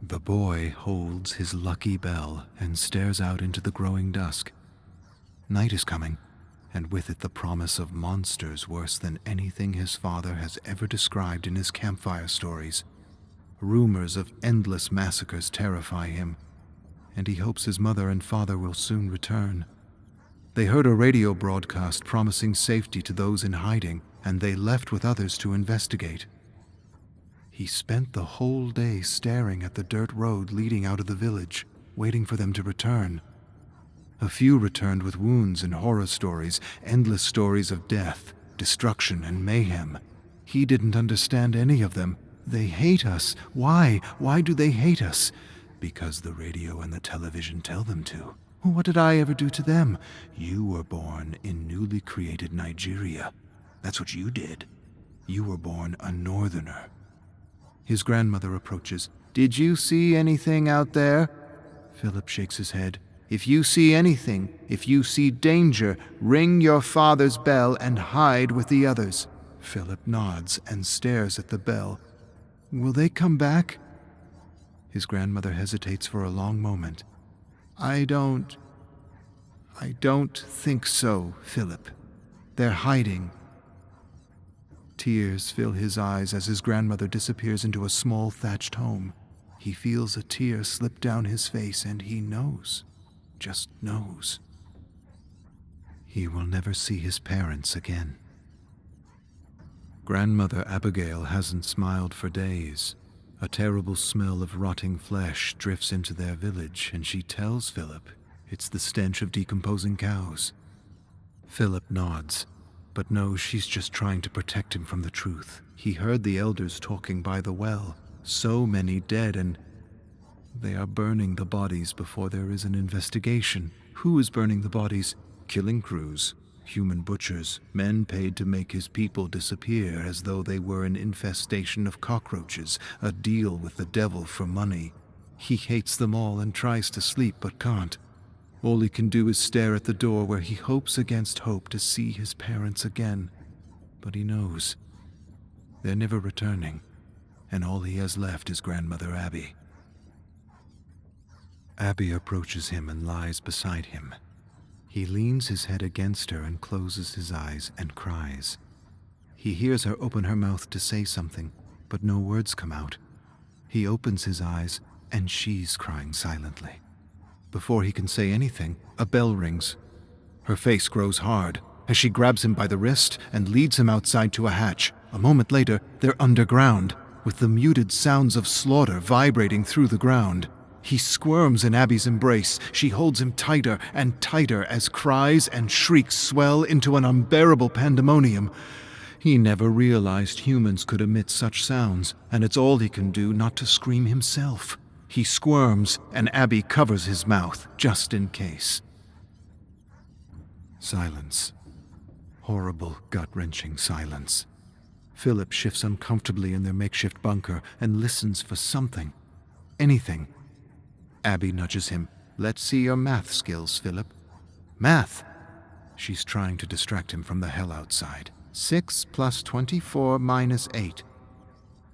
The boy holds his lucky bell and stares out into the growing dusk. Night is coming, and with it the promise of monsters worse than anything his father has ever described in his campfire stories. Rumors of endless massacres terrify him, and he hopes his mother and father will soon return. They heard a radio broadcast promising safety to those in hiding, and they left with others to investigate. He spent the whole day staring at the dirt road leading out of the village, waiting for them to return. A few returned with wounds and horror stories, endless stories of death, destruction, and mayhem. He didn't understand any of them. They hate us. Why? Why do they hate us? Because the radio and the television tell them to. What did I ever do to them? You were born in newly created Nigeria. That's what you did. You were born a northerner. His grandmother approaches. Did you see anything out there? Philip shakes his head. If you see anything, if you see danger, ring your father's bell and hide with the others. Philip nods and stares at the bell. Will they come back? His grandmother hesitates for a long moment. I don't think so, Philip. They're hiding. Tears fill his eyes as his grandmother disappears into a small thatched home. He feels a tear slip down his face and he knows, just knows. He will never see his parents again. Grandmother Abigail hasn't smiled for days. A terrible smell of rotting flesh drifts into their village, and she tells Philip it's the stench of decomposing cows. Philip nods, but knows she's just trying to protect him from the truth. He heard the elders talking by the well. So many dead, and they are burning the bodies before there is an investigation. Who is burning the bodies? Killing crews, human butchers, men paid to make his people disappear as though they were an infestation of cockroaches, a deal with the devil for money. He hates them all and tries to sleep but can't. All he can do is stare at the door where he hopes against hope to see his parents again. But he knows they're never returning, and all he has left is grandmother Abby. Abby approaches him and lies beside him. He leans his head against her and closes his eyes and cries. He hears her open her mouth to say something, but no words come out. He opens his eyes, and she's crying silently. Before he can say anything, a bell rings. Her face grows hard as she grabs him by the wrist and leads him outside to a hatch. A moment later, they're underground, with the muted sounds of slaughter vibrating through the ground. He squirms in Abby's embrace. She holds him tighter and tighter as cries and shrieks swell into an unbearable pandemonium. He never realized humans could emit such sounds, and it's all he can do not to scream himself. He squirms, and Abby covers his mouth, just in case. Silence. Horrible, gut-wrenching silence. Philip shifts uncomfortably in their makeshift bunker and listens for something. Anything. Abby nudges him. Let's see your math skills, Philip. Math? She's trying to distract him from the hell outside. 6 plus 24 minus 8.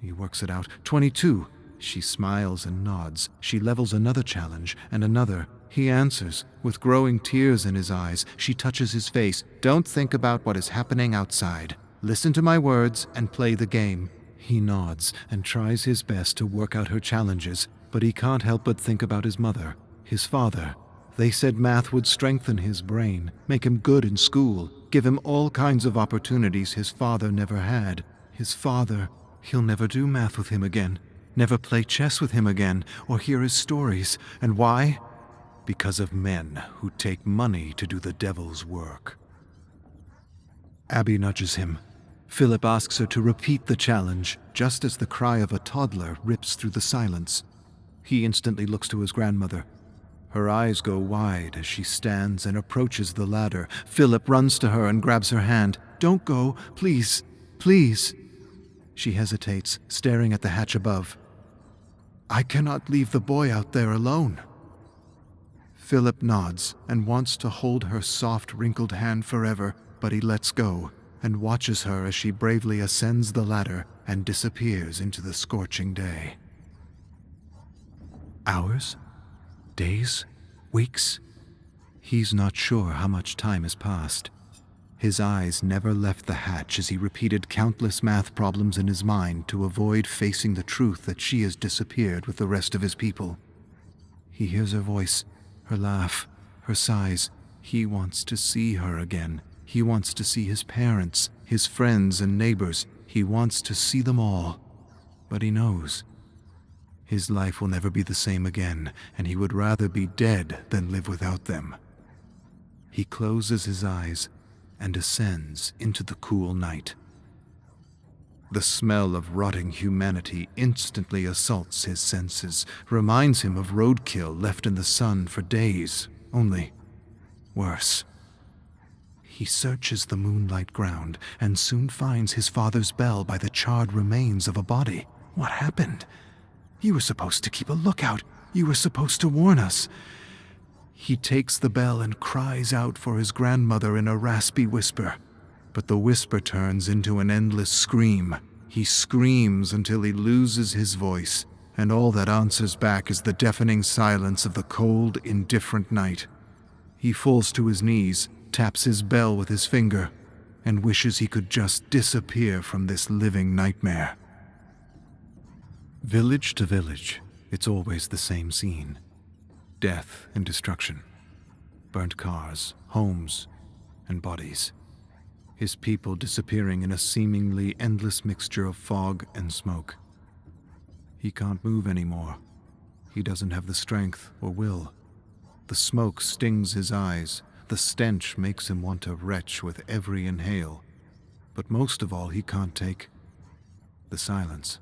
He works it out. 22. She smiles and nods. She levels another challenge and another. He answers, with growing tears in his eyes. She touches his face. Don't think about what is happening outside. Listen to my words and play the game. He nods and tries his best to work out her challenges, but he can't help but think about his mother, his father. They said math would strengthen his brain, make him good in school, give him all kinds of opportunities his father never had. His father, he'll never do math with him again. Never play chess with him again, or hear his stories. And why? Because of men who take money to do the devil's work. Abby nudges him. Philip asks her to repeat the challenge, just as the cry of a toddler rips through the silence. He instantly looks to his grandmother. Her eyes go wide as she stands and approaches the ladder. Philip runs to her and grabs her hand. Don't go, please, please. She hesitates, staring at the hatch above. I cannot leave the boy out there alone. Philip nods and wants to hold her soft, wrinkled hand forever, but he lets go and watches her as she bravely ascends the ladder and disappears into the scorching day. Hours? Days? Weeks? He's not sure how much time has passed. His eyes never left the hatch as he repeated countless math problems in his mind to avoid facing the truth that she has disappeared with the rest of his people. He hears her voice, her laugh, her sighs. He wants to see her again. He wants to see his parents, his friends and neighbors. He wants to see them all. But he knows his life will never be the same again, and he would rather be dead than live without them. He closes his eyes and descends into the cool night. The smell of rotting humanity instantly assaults his senses, reminds him of roadkill left in the sun for days, only worse. He searches the moonlight ground and soon finds his father's bell by the charred remains of a body. What happened? You were supposed to keep a lookout. You were supposed to warn us. He takes the bell and cries out for his grandmother in a raspy whisper. But the whisper turns into an endless scream. He screams until he loses his voice, and all that answers back is the deafening silence of the cold, indifferent night. He falls to his knees, taps his bell with his finger, and wishes he could just disappear from this living nightmare. Village to village, it's always the same scene. Death and destruction. Burnt cars, homes, and bodies. His people disappearing in a seemingly endless mixture of fog and smoke. He can't move anymore. He doesn't have the strength or will. The smoke stings his eyes. The stench makes him want to retch with every inhale. But most of all, he can't take the silence.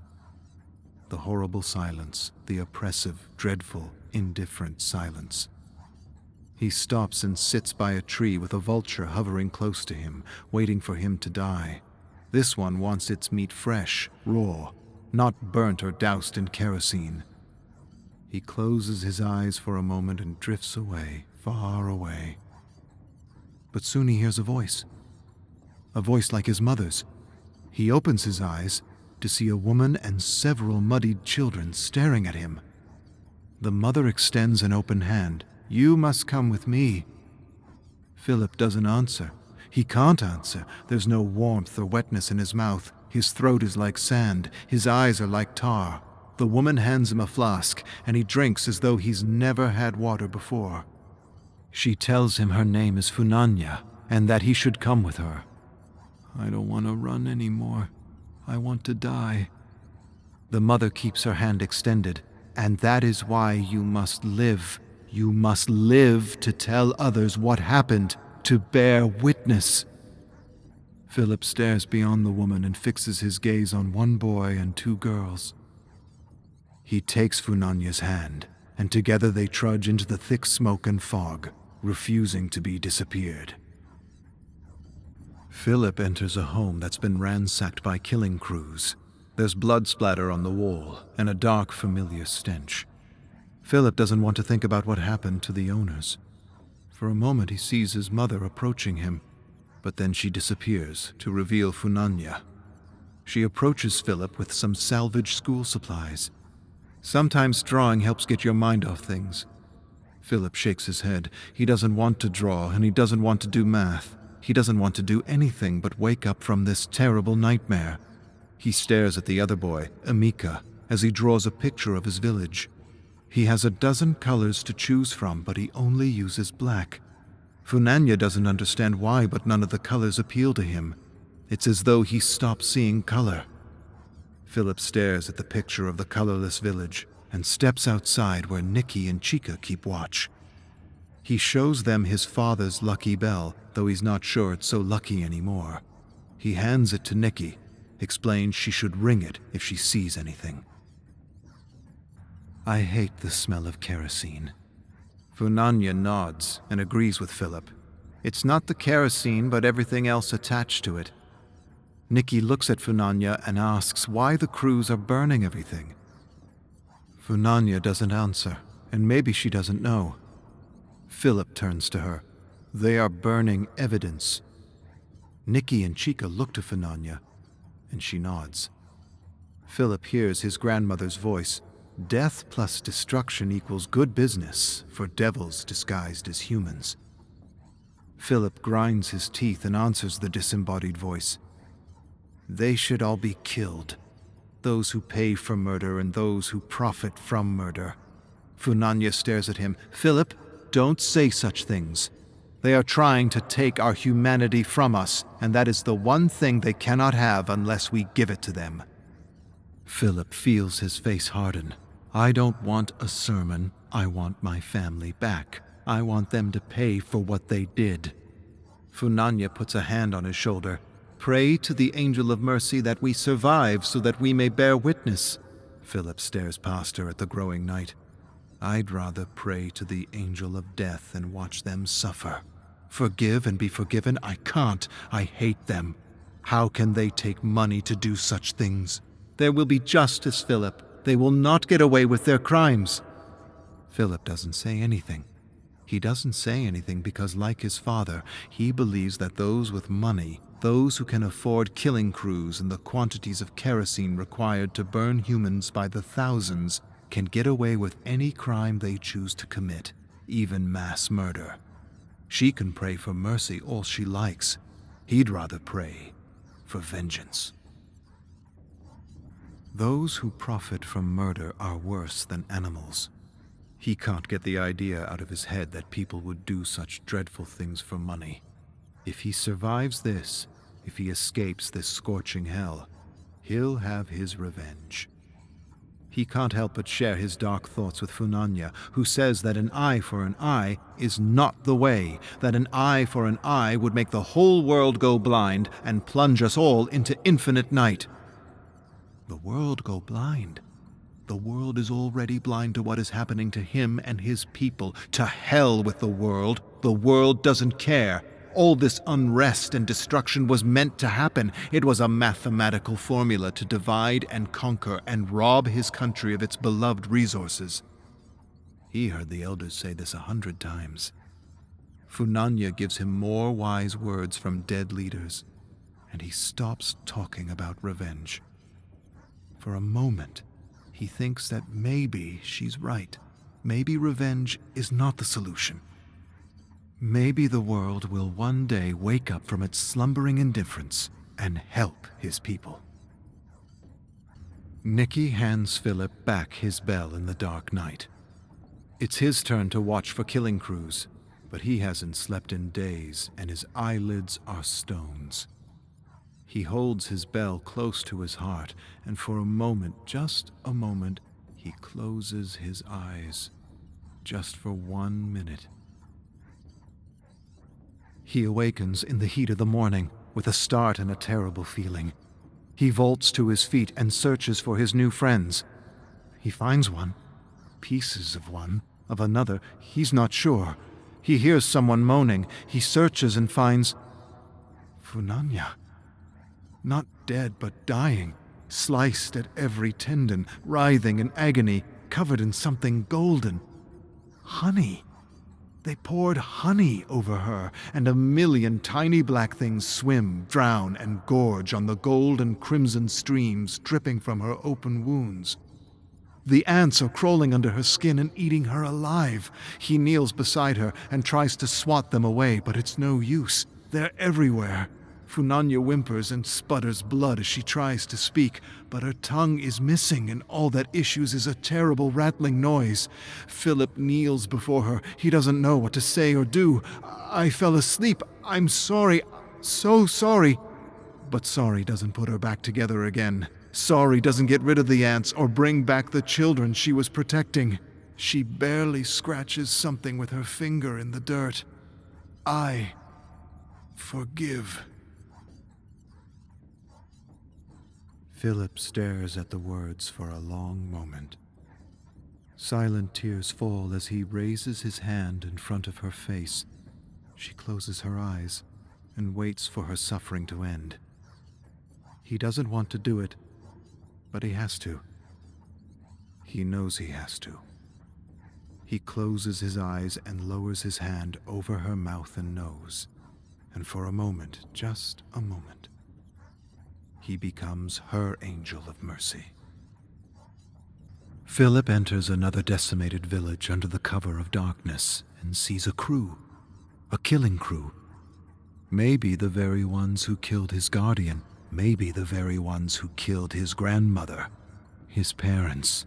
The horrible silence, the oppressive, dreadful, indifferent silence. He stops and sits by a tree with a vulture hovering close to him, waiting for him to die. This one wants its meat fresh, raw, not burnt or doused in kerosene. He closes his eyes for a moment and drifts away, far away. But soon he hears a voice like his mother's. He opens his eyes to see a woman and several muddied children staring at him. The mother extends an open hand. "You must come with me." Philip doesn't answer. He can't answer. There's no warmth or wetness in his mouth. His throat is like sand. His eyes are like tar. The woman hands him a flask, and he drinks as though he's never had water before. She tells him her name is Funanya, and that he should come with her. "I don't want to run anymore. I want to die." The mother keeps her hand extended. "And that is why you must live. You must live to tell others what happened, to bear witness." Philip stares beyond the woman and fixes his gaze on one boy and two girls. He takes Funanya's hand, and together they trudge into the thick smoke and fog, refusing to be disappeared. Philip enters a home that's been ransacked by killing crews. There's blood splatter on the wall, and a dark, familiar stench. Philip doesn't want to think about what happened to the owners. For a moment he sees his mother approaching him, but then she disappears to reveal Funanya. She approaches Philip with some salvaged school supplies. Sometimes drawing helps get your mind off things. Philip shakes his head. He doesn't want to draw, and he doesn't want to do math. He doesn't want to do anything but wake up from this terrible nightmare. He stares at the other boy, Amika, as he draws a picture of his village. He has a dozen colors to choose from, but he only uses black. Funanya doesn't understand why, but none of the colors appeal to him. It's as though he stopped seeing color. Philip stares at the picture of the colorless village and steps outside where Nikki and Chica keep watch. He shows them his father's lucky bell, though he's not sure it's so lucky anymore. He hands it to Nikki, explains she should ring it if she sees anything. "I hate the smell of kerosene." Funanya nods and agrees with Philip. It's not the kerosene, but everything else attached to it. Nikki looks at Funanya and asks why the crews are burning everything. Funanya doesn't answer, and maybe she doesn't know. Philip turns to her. They are burning evidence. Nikki and Chica look to Funanya, and she nods. Philip hears his grandmother's voice. Death plus destruction equals good business for devils disguised as humans. Philip grinds his teeth and answers the disembodied voice. They should all be killed. Those who pay for murder and those who profit from murder. Funanya stares at him. Philip, don't say such things. They are trying to take our humanity from us, and that is the one thing they cannot have unless we give it to them. Philip feels his face harden. I don't want a sermon. I want my family back. I want them to pay for what they did. Funanya puts a hand on his shoulder. Pray to the angel of mercy that we survive so that we may bear witness. Philip stares past her at the growing night. I'd rather pray to the angel of death and watch them suffer. Forgive and be forgiven? I can't. I hate them. How can they take money to do such things? There will be justice, Philip. They will not get away with their crimes. Philip doesn't say anything. He doesn't say anything because, like his father, he believes that those with money, those who can afford killing crews and the quantities of kerosene required to burn humans by the thousands, can get away with any crime they choose to commit, even mass murder. She can pray for mercy all she likes. He'd rather pray for vengeance. Those who profit from murder are worse than animals. He can't get the idea out of his head that people would do such dreadful things for money. If he survives this, if he escapes this scorching hell, he'll have his revenge. He can't help but share his dark thoughts with Funanya, who says that an eye for an eye is not the way, that an eye for an eye would make the whole world go blind and plunge us all into infinite night. The world go blind? The world is already blind to what is happening to him and his people. To hell with the world. The world doesn't care. All this unrest and destruction was meant to happen. It was a mathematical formula to divide and conquer and rob his country of its beloved resources. He heard the elders say this 100 times. Funanya gives him more wise words from dead leaders, and he stops talking about revenge. For a moment, he thinks that maybe she's right. Maybe revenge is not the solution. Maybe the world will one day wake up from its slumbering indifference and help his people. Nicky hands Philip back his bell in the dark night. It's his turn to watch for killing crews, but he hasn't slept in days and his eyelids are stones. He holds his bell close to his heart, and for a moment, just a moment, he closes his eyes. Just for 1 minute. He awakens in the heat of the morning, with a start and a terrible feeling. He vaults to his feet and searches for his new friends. He finds one. Pieces of one. Of another. He's not sure. He hears someone moaning. He searches and finds Funanya. Not dead, but dying, sliced at every tendon, writhing in agony, covered in something golden. Honey. They poured honey over her, and a million tiny black things swim, drown, and gorge on the gold and crimson streams dripping from her open wounds. The ants are crawling under her skin and eating her alive. He kneels beside her and tries to swat them away, but it's no use. They're everywhere. Funanya whimpers and sputters blood as she tries to speak, but her tongue is missing and all that issues is a terrible rattling noise. Philip kneels before her. He doesn't know what to say or do. I fell asleep. I'm sorry. So sorry. But sorry doesn't put her back together again. Sorry doesn't get rid of the ants or bring back the children she was protecting. She barely scratches something with her finger in the dirt. I forgive. Philip stares at the words for a long moment. Silent tears fall as he raises his hand in front of her face. She closes her eyes and waits for her suffering to end. He doesn't want to do it, but he has to. He knows he has to. He closes his eyes and lowers his hand over her mouth and nose, and for a moment, just a moment, he becomes her angel of mercy. Philip enters another decimated village under the cover of darkness and sees a crew, a killing crew. Maybe the very ones who killed his guardian, maybe the very ones who killed his grandmother, his parents.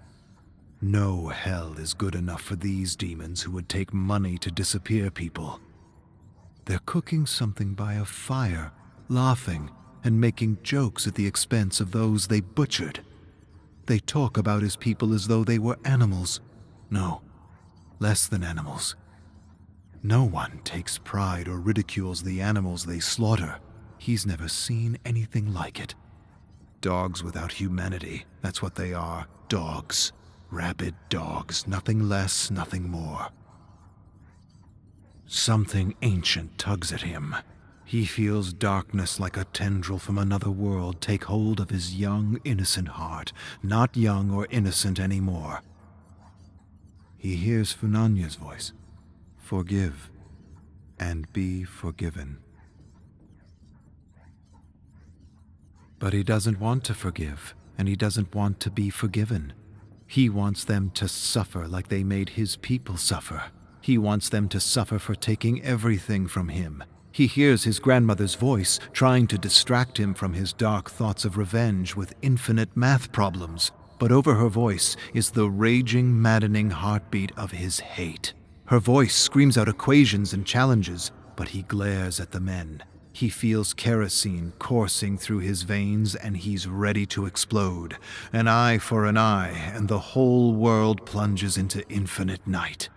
No hell is good enough for these demons who would take money to disappear people. They're cooking something by a fire, laughing and making jokes at the expense of those they butchered. They talk about his people as though they were animals. No, less than animals. No one takes pride or ridicules the animals they slaughter. He's never seen anything like it. Dogs without humanity, that's what they are. Dogs. Rabid dogs, nothing less, nothing more. Something ancient tugs at him. He feels darkness like a tendril from another world take hold of his young, innocent heart, not young or innocent anymore. He hears Funanya's voice. Forgive and be forgiven. But he doesn't want to forgive, and he doesn't want to be forgiven. He wants them to suffer like they made his people suffer. He wants them to suffer for taking everything from him. He hears his grandmother's voice trying to distract him from his dark thoughts of revenge with infinite math problems, but over her voice is the raging, maddening heartbeat of his hate. Her voice screams out equations and challenges, but he glares at the men. He feels kerosene coursing through his veins and he's ready to explode. An eye for an eye, and the whole world plunges into infinite night.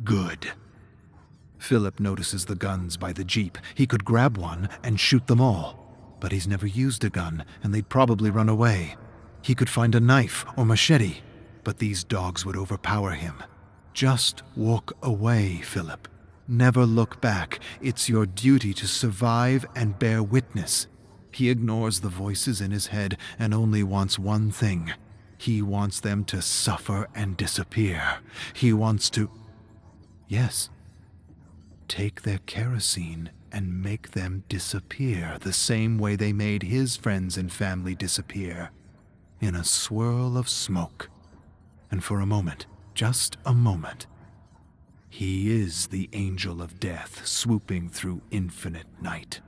Good. Philip notices the guns by the jeep. He could grab one and shoot them all. But he's never used a gun, and they'd probably run away. He could find a knife or machete, but these dogs would overpower him. Just walk away, Philip. Never look back. It's your duty to survive and bear witness. He ignores the voices in his head and only wants one thing. He wants them to suffer and disappear. He wants to... Yes. Take their kerosene and make them disappear the same way they made his friends and family disappear. In a swirl of smoke. And for a moment, just a moment, he is the angel of death swooping through infinite night.